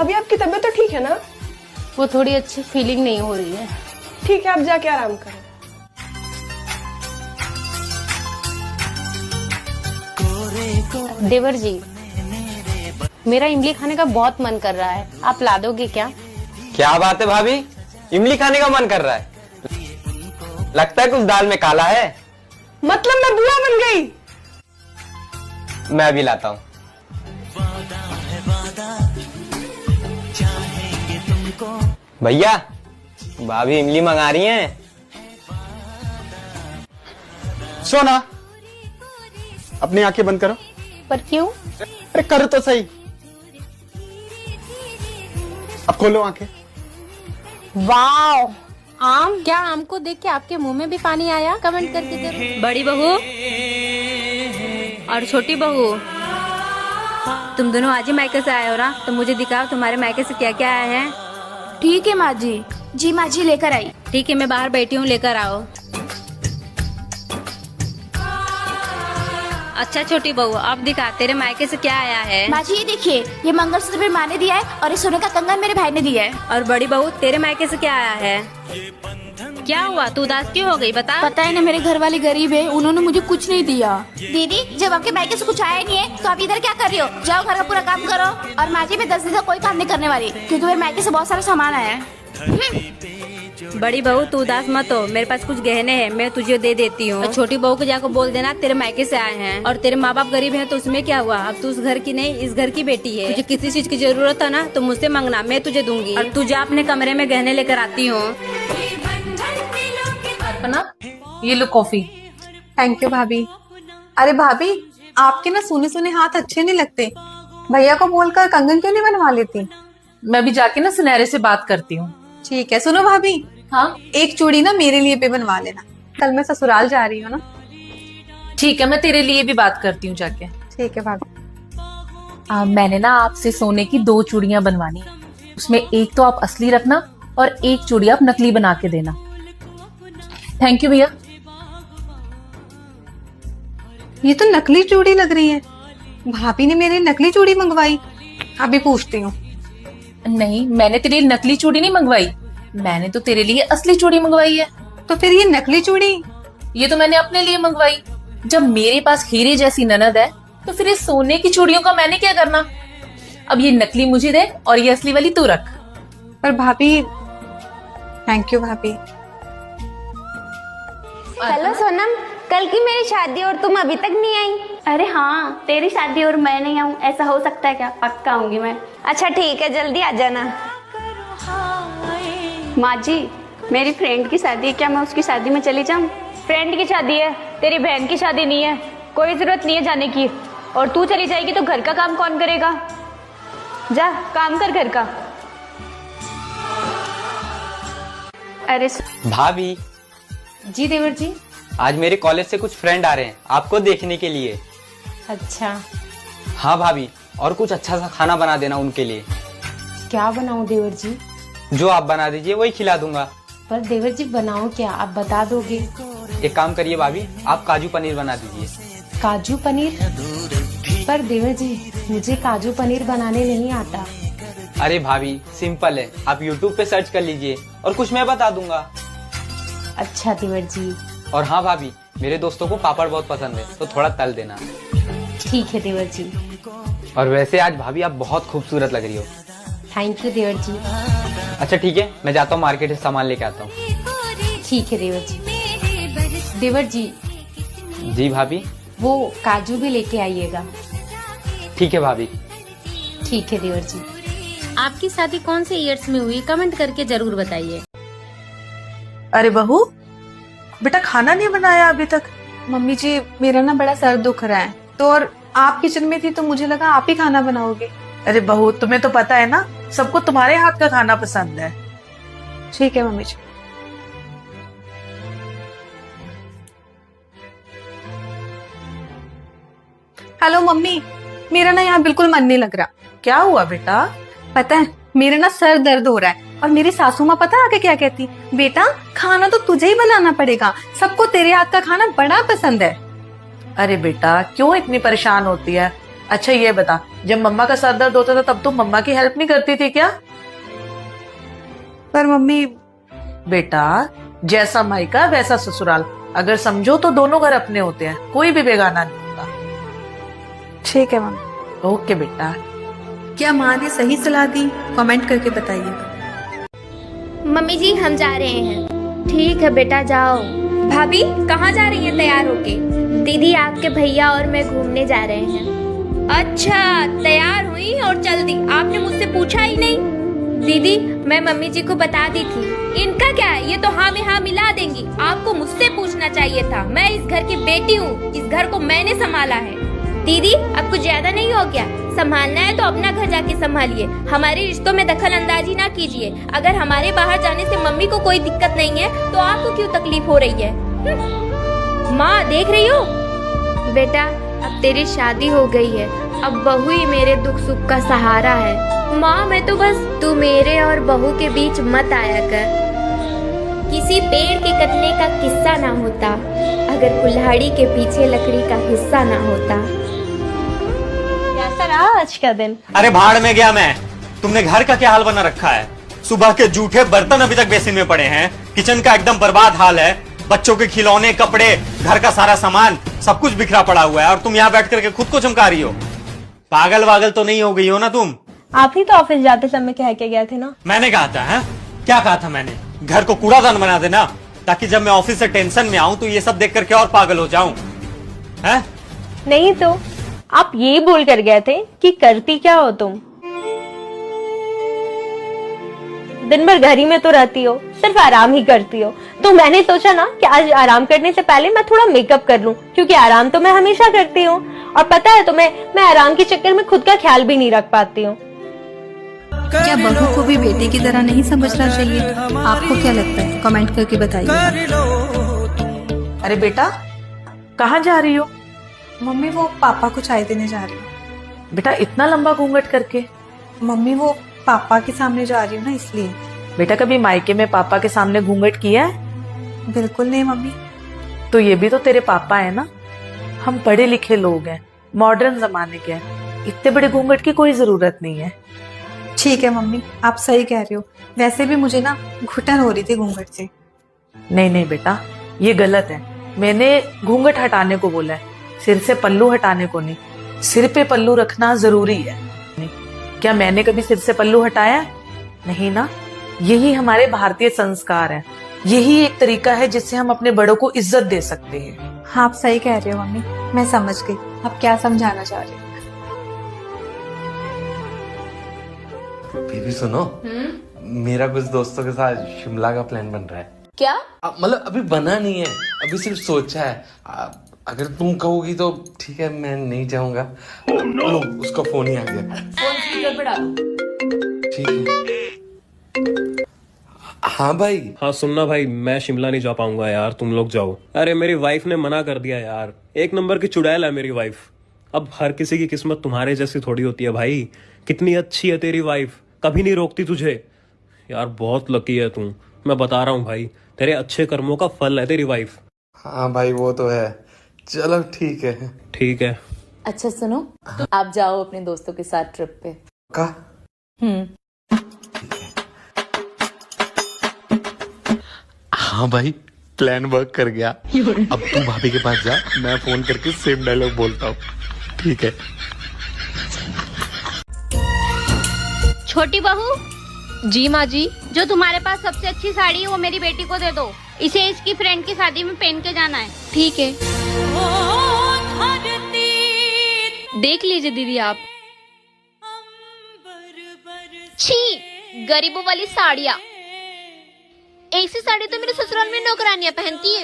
भाभी आपकी तबीयत तो ठीक है ना? वो थोड़ी अच्छी फीलिंग नहीं हो रही है। ठीक है, आप जाके आराम करो। देवर जी, मेरा इमली खाने का बहुत मन कर रहा है, आप ला दोगे क्या? क्या बात है भाभी, इमली खाने का मन कर रहा है? लगता है कुछ दाल में काला है। मतलब मैं बुआ बन गई? मैं अभी लाता हूँ। भैया, भाभी इमली मंगा रही हैं। सोना, अपनी आंखें बंद करो। पर क्यों? अरे करो तो सही। अब खोलो आंखें। वाओ, आम! क्या आम को देख के आपके मुंह में भी पानी आया? कमेंट करके जरूर। बड़ी बहू और छोटी बहू, तुम दोनों आज ही मायके से आए हो ना, तो मुझे दिखाओ तुम्हारे मायके से क्या क्या आया है। ठीक है माँ जी। जी माँ जी, लेकर आई। ठीक है, मैं बाहर बैठी हूँ, लेकर आओ। अच्छा छोटी बहू, अब दिखा तेरे मायके से क्या आया है। माँ जी ये देखिए, ये मंगलसूत्र मेरी माँ ने दिया है और ये सोने का कंगन मेरे भाई ने दिया है। और बड़ी बहू, तेरे मायके से क्या आया है? क्या हुआ, तू उदास क्यों हो गई, बता। पता है ना, मेरे घर वाले गरीब है, उन्होंने मुझे कुछ नहीं दिया। दीदी, जब आपके मायके से कुछ आया नहीं है तो आप इधर क्या कर रही हो? जाओ घर का पूरा काम करो। और माँ जी, मैं 10 दिन का कोई काम नहीं करने वाली, क्योंकि मेरे मायके से बहुत सारा सामान आया है। बड़ी बहू तू उदास मत हो, मेरे पास कुछ गहने हैं, मैं तुझे दे देती हूँ। और छोटी बहू को जाकर बोल देना तेरे मायके से आए हैं। और तेरे माँ बाप गरीब हैं तो उसमें क्या हुआ, अब तू उस घर की नहीं इस घर की बेटी है। तुझे किसी चीज की जरूरत है ना तो मुझसे मांगना, मैं तुझे दूंगी। और तू जा अपने कमरे में गहने लेकर आती हूँ। अर्पणा, ये लो कॉफी। थैंक यू भाभी। अरे भाभी, आपके ना सुने सुने हाथ अच्छे नहीं लगते, भैया को बोलकर कंगन क्यों नहीं बनवा लेती? मैं भी जाके ना सुनहरे से बात करती हूँ। ठीक है, सुनो भाभी। हाँ, एक चूड़ी ना मेरे लिए भी बनवा लेना, कल मैं ससुराल जा रही हूँ ना। ठीक है, मैं तेरे लिए भी बात करती हूँ जाके। ठीक है भाभी। मैंने ना आपसे सोने की 2 चूड़ियां बनवानी है, उसमें एक तो आप असली रखना और एक चूड़ी आप नकली बना के देना। थैंक यू भैया। ये तो नकली चूड़ी लग रही है, भाभी ने मेरे लिए नकली चूड़ी मंगवाई। अभी पूछती हूँ। नहीं, मैंने तेरे लिए नकली चूड़ी नहीं मंगवाई, मैंने तो तेरे लिए असली चूड़ी मंगवाई है। तो फिर ये नकली चूड़ी? ये तो मैंने अपने लिए मंगवाई। जब मेरे पास हीरे जैसी ननद है तो फिर ये सोने की चूड़ियों का मैंने क्या करना। अब ये नकली मुझे दे और ये असली वाली तू रख। पर भाभी, थैंक यू भाभी। हेलो सोनम, कल की मेरी शादी और तुम अभी तक नहीं आई। अरे हाँ, तेरी शादी और मैं नहीं आऊँ, ऐसा हो सकता है क्या? पक्का आऊंगी मैं। अच्छा ठीक है, जल्दी आ जाना। माँ जी, मेरी फ्रेंड की शादी है, क्या मैं उसकी शादी में चली जाऊँ? फ्रेंड की शादी है, तेरी बहन की शादी नहीं है, कोई जरूरत नहीं है जाने की। और तू चली जाएगी तो घर का काम कौन करेगा? जा काम कर घर का। अरे भाभी जी देवर जी। आज मेरे कॉलेज से कुछ फ्रेंड आ रहे हैं आपको देखने के लिए। अच्छा, हाँ भाभी, और कुछ अच्छा सा खाना बना देना उनके लिए। क्या बनाऊं देवर जी? जो आप बना दीजिए वही खिला दूंगा। पर देवर जी बनाऊं क्या, आप बता दोगे? एक काम करिए भाभी, आप काजू पनीर बना दीजिए। काजू पनीर? पर देवर जी, मुझे काजू पनीर बनाने नहीं आता। अरे भाभी सिंपल है, आप YouTube पे सर्च कर लीजिए और कुछ मैं बता दूंगा। अच्छा देवर जी। और हाँ भाभी, मेरे दोस्तों को पापड़ बहुत पसंद है तो थोड़ा तल देना। ठीक है देवर जी। और वैसे आज भाभी आप बहुत खूबसूरत लग रही हो। थैंक यू देवर जी। अच्छा ठीक है, मैं जाता हूँ मार्केट से सामान लेके आता हूँ। ठीक है देवर जी। देवर जी, जी भाभी। वो काजू भी लेके आइएगा। ठीक है भाभी। ठीक है देवर जी। आपकी शादी कौन से ईयर्स में हुई, कमेंट करके जरूर बताइए। अरे बहू, बेटा खाना नहीं बनाया अभी तक? मम्मी जी, मेरा ना बड़ा सर दुख रहा है, तो और आप किचन में थी तो मुझे लगा आप ही खाना बनाओगे। अरे बहू, तुम्हें तो पता है ना, सबको तुम्हारे हाथ का खाना पसंद है। ठीक है मम्मी जी। हेलो मम्मी, मेरा ना यहाँ बिल्कुल मन नहीं लग रहा। क्या हुआ बेटा? पता है, मेरे ना सर दर्द हो रहा है। और मेरी सासू माँ पता आगे क्या कहती, बेटा खाना तो तुझे ही बनाना पड़ेगा, सबको तेरे हाथ का खाना बड़ा पसंद है। अरे बेटा, क्यों इतनी परेशान होती है? अच्छा ये बता, जब मम्मा का सर दर्द होता था तब तुम मम्मा की हेल्प नहीं करती थी क्या? पर मम्मी, बेटा जैसा मायका वैसा ससुराल, अगर समझो तो दोनों घर अपने होते हैं, कोई भी बेगाना नहीं होता। ठीक है मम्मी। ओके बेटा। क्या माँ ने सही सलाह दी? कमेंट करके बताइए। मम्मी जी हम जा रहे हैं। ठीक है बेटा जाओ। भाभी कहाँ जा रही हैं तैयार होके? दीदी आपके भैया और मैं घूमने जा रहे हैं। अच्छा तैयार हुई और चल दी, आपने मुझसे पूछा ही नहीं। दीदी मैं मम्मी जी को बता दी थी, इनका क्या है, ये तो हाँ में हाँ मिला देंगी। आपको मुझसे पूछना चाहिए था, मैं इस घर की बेटी हूँ, इस घर को मैंने संभाला है। दीदी अब कुछ ज्यादा नहीं हो गया? संभालना है तो अपना घर जाके संभालिए, हमारे रिश्तों में दखल अंदाजी ना कीजिए। अगर हमारे बाहर जाने से मम्मी को कोई दिक्कत नहीं है तो आपको क्यों तकलीफ हो रही है? माँ देख रही हो? बेटा अब तेरी शादी हो गई है, अब बहू ही मेरे दुख सुख का सहारा है। माँ मैं तो बस, तू मेरे और बहू के बीच मत आया कर। किसी पेड़ के कटने का किस्सा ना होता अगर कुल्हाड़ी के पीछे लकड़ी का हिस्सा ना होता। कैसा रहा आज का दिन? अरे भाड़ में गया मैं। तुमने घर का क्या हाल बना रखा है? सुबह के जूठे बर्तन अभी तक बेसिन में पड़े हैं, किचन का एकदम बर्बाद हाल है, बच्चों के खिलौने, कपड़े, घर का सारा सामान सब कुछ बिखरा पड़ा हुआ है, और तुम यहाँ बैठ करके खुद को चमका रही हो। पागल वागल तो नहीं हो गई हो ना तुम? आप ही तो ऑफिस जाते समय कह के गए थे ना। मैंने कहा था है? क्या कहा था मैंने? घर को कूड़ादान बना देना, ताकि जब मैं ऑफिस से टेंशन में आऊं तो ये सब देख करके और पागल हो जाऊं। हैं? नहीं तो आप ये बोल कर गए थे कि करती क्या हो तुम? दिन भर घर ही में तो रहती हो, सिर्फ आराम ही करती हो। तो मैंने सोचा ना कि आज आराम करने से पहले मैं थोड़ा मेकअप कर लूं, क्योंकि आराम तो मैं हमेशा करती हूँ। और पता है तुम्हें, मैं आराम के चक्कर में खुद का ख्याल भी नहीं रख पाती हूँ। क्या बहू को भी बेटी की तरह नहीं समझना चाहिए? आपको क्या लगता है? कमेंट करके बताइए। अरे बेटा कहाँ जा रही हो? मम्मी वो पापा को चाय देने जा रही हूँ। बेटा इतना लंबा घूंघट करके? मम्मी वो पापा के सामने जा रही हूँ ना, इसलिए। बेटा कभी मायके में पापा के सामने घूंघट किया है? बिल्कुल नहीं मम्मी। तो ये भी तो तेरे पापा है ना। हम पढ़े लिखे लोग हैं, मॉडर्न जमाने के हैं, इतने बड़े घूंघट की कोई जरूरत नहीं है। ठीक है मम्मी, आप सही कह रही हो। वैसे भी मुझे ना घुटन हो रही थी घूंघट से। नहीं नहीं बेटा ये गलत है, मैंने घूंघट हटाने को बोला है, सिर से पल्लू हटाने को नहीं। सिर पे पल्लू रखना जरूरी है। क्या मैंने कभी सिर से पल्लू हटाया? नहीं ना। यही हमारे भारतीय संस्कार है, यही एक तरीका है जिससे हम अपने बड़ों को इज्जत दे सकते हैं। हाँ आप सही कह रहे हो मम्मी, मैं समझ गई। आप क्या समझाना चाह रहे हो? बीबी सुनो, मेरा कुछ दोस्तों के साथ शिमला का प्लान बन रहा है। क्या? मतलब अभी बना नहीं है, अभी सिर्फ सोचा है। अगर तुम कहोगी तो ठीक है, मैं नहीं जाऊंगा। लो उसका फोन ही आ गया। फोन स्पीकर पे डालो। ठीक है। हाँ भाई। हाँ सुनना भाई, मैं शिमला नहीं जा पाऊंगा यार, तुम लोग जाओ। अरे मेरी वाइफ ने मना कर दिया यार, एक नंबर की चुड़ैल है मेरी वाइफ। अब हर किसी की किस्मत तुम्हारे जैसी थोड़ी होती है भाई। कितनी अच्छी है तेरी वाइफ, कभी नहीं रोकती तुझे यार, बहुत लकी है तू। मैं बता रहा हूँ भाई, तेरे अच्छे कर्मों का फल है तेरी वाइफ। हाँ भाई वो तो है, चलो ठीक है। ठीक है। अच्छा सुनो, आप जाओ अपने दोस्तों के साथ ट्रिप पे। का? हाँ भाई प्लान वर्क कर गया। अब तू भाभी के पास जा, मैं फोन करके सेम डायलॉग बोलता हूँ। ठीक है। छोटी बहू। जी माँ जी। जो तुम्हारे पास सबसे अच्छी साड़ी है वो मेरी बेटी को दे दो, इसे इसकी फ्रेंड की शादी में पहन के जाना है। ठीक है। देख लीजिए दीदी आप। छी गरीबों वाली साड़ियाँ, ऐसी साड़ी तो मेरे ससुराल में नौकरानियाँ पहनती है।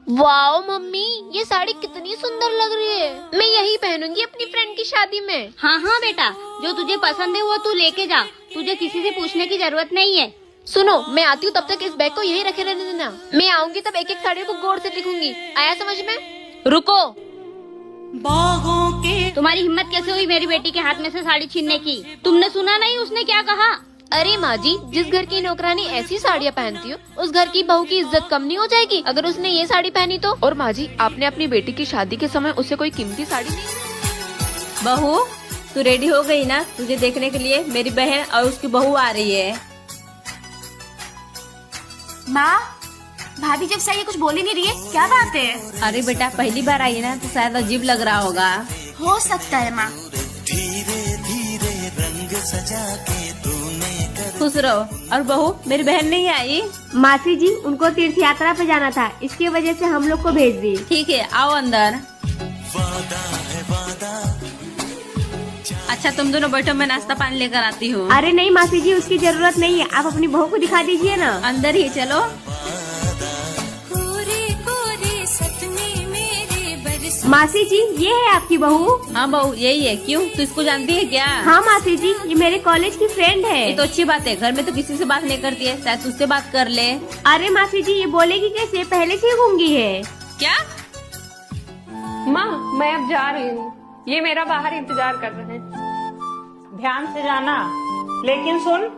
वाओ मम्मी, ये साड़ी कितनी सुंदर लग रही है, मैं यही पहनूंगी अपनी फ्रेंड की शादी में। हाँ हाँ बेटा, जो तुझे पसंद है वो तू लेके जा, तुझे किसी से पूछने की जरूरत नहीं है। सुनो, मैं आती हूँ, तब तक इस बैग को यही रखे रहने देना। मैं आऊंगी तब एक एक साड़ी को गौर से लिखूंगी, आया समझ में? रुको, तुम्हारी हिम्मत कैसे हुई मेरी बेटी के हाथ में से साड़ी छीनने की? तुमने सुना नहीं उसने क्या कहा? अरे माँ जी, जिस घर की नौकरानी ऐसी साड़ियाँ पहनती हो, उस घर की बहू की इज्जत कम नहीं हो जाएगी अगर उसने ये साड़ी पहनी तो? और माँ जी, आपने अपनी बेटी की शादी के समय उसे कोई कीमती साड़ी नहीं? बहू, तू रेडी हो गई ना? तुझे देखने के लिए मेरी बहन और उसकी बहू आ रही है। माँ, भाभी जब से ये कुछ बोल ही नहीं रही है, क्या बात है? अरे बेटा, पहली बार आई है ना तो शायद अजीब लग रहा होगा। हो सकता है माँ। खुश रहो। और बहू, मेरी बहन नहीं आई? मासी जी, उनको तीर्थ यात्रा पे जाना था, इसकी वजह से हम लोग को भेज दी। ठीक है, आओ अंदर। अच्छा, तुम दोनों बैठो, मैं नाश्ता पानी लेकर आती हूँ। अरे नहीं मासी जी, उसकी जरूरत नहीं है, आप अपनी बहू को दिखा दीजिए ना। अंदर ही चलो। मासी जी, ये है आपकी बहू। हाँ बहू, यही है। क्यों, तू इसको जानती है क्या? हाँ मासी जी, ये मेरे कॉलेज की फ्रेंड है। ये तो अच्छी बात है, घर में तो किसी से बात नहीं करती है, शायद तुझसे बात कर ले। अरे मासी जी, ये बोलेगी कैसे, पहले से ही गूंगी है। क्या? माँ, मैं अब जा रही हूँ, ये मेरा बाहर इंतजार कर रहे हैं। ध्यान से जाना, लेकिन सुन।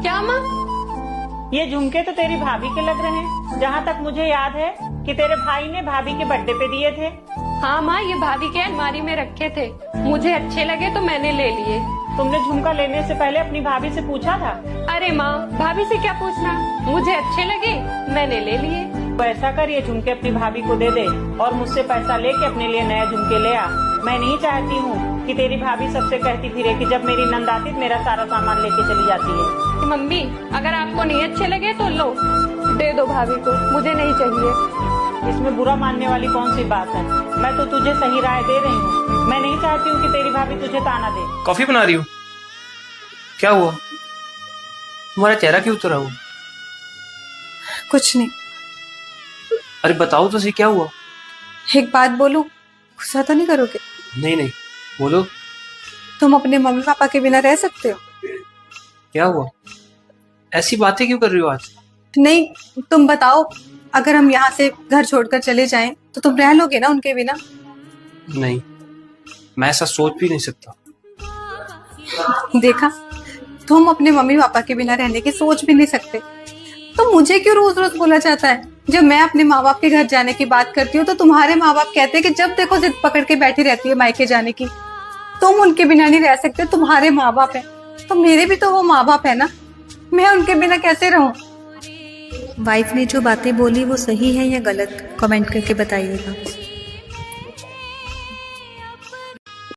क्या माँ? ये झुमके तो तेरी भाभी के लग रहे हैं। जहाँ तक मुझे याद है कि तेरे भाई ने भाभी के बर्थडे पे दिए थे। हाँ माँ, ये भाभी के अलमारी में रखे थे, मुझे अच्छे लगे तो मैंने ले लिए। तुमने झुमका लेने से पहले अपनी भाभी से पूछा था? अरे माँ, भाभी से क्या पूछना, मुझे अच्छे लगे मैंने ले लिए। तो ऐसा कर, ये झुमके अपनी भाभी को दे दे और मुझसे पैसा लेके अपने लिए नया झुमके ले आ। मैं नहीं चाहती हूँ कि तेरी भाभी सबसे कहती फिरे कि जब मेरी नंद आती मेरा सारा सामान लेके चली जाती है। मम्मी, अगर आपको नहीं अच्छे लगे तो लो, दे दो भाभी को, मुझे नहीं चाहिए। इसमें बुरा मानने वाली कौन सी बात है? मैं तो तुझे सही राय दे रही हूँ। मैं नहीं चाहती हूँ कि तेरी भाभी तुझे ताना दे। कॉफी बना रही हूँ? क्या हुआ, तुम्हारा चेहरा क्यों उतरा हुआ? कुछ नहीं। अरे बताओ तो सही, क्या हुआ? एक बात बोलूं, गुस्सा तो नहीं करोगे? नहीं नहीं, बोलो। तुम अपने मम्मी पापा के बिना रह सकते हो? क्या हुआ, ऐसी बातें क्यों कर रही हो आज? नहीं, तुम बताओ, अगर हम यहाँ से घर छोड़कर चले जाएं तो तुम रह लोगे ना उनके बिना? नहीं, मैं ऐसा सोच भी नहीं सकता। देखा, तुम अपने मम्मी पापा के बिना रहने की सोच भी नहीं सकते, तो मुझे क्यों रोज रोज बोला जाता है? जब मैं अपने माँ बाप के घर जाने की बात करती हूँ तो तुम्हारे माँ बाप कहते हैं कि जब देखो जिद पकड़ के बैठी रहती है मायके जाने की। तुम उनके बिना नहीं रह सकते, तुम्हारे माँ बाप है, तो मेरे भी तो वो माँ बाप है ना, मैं उनके बिना कैसे रहूं? वाइफ ने जो बातें बोली वो सही है या गलत, कमेंट करके बताइएगा।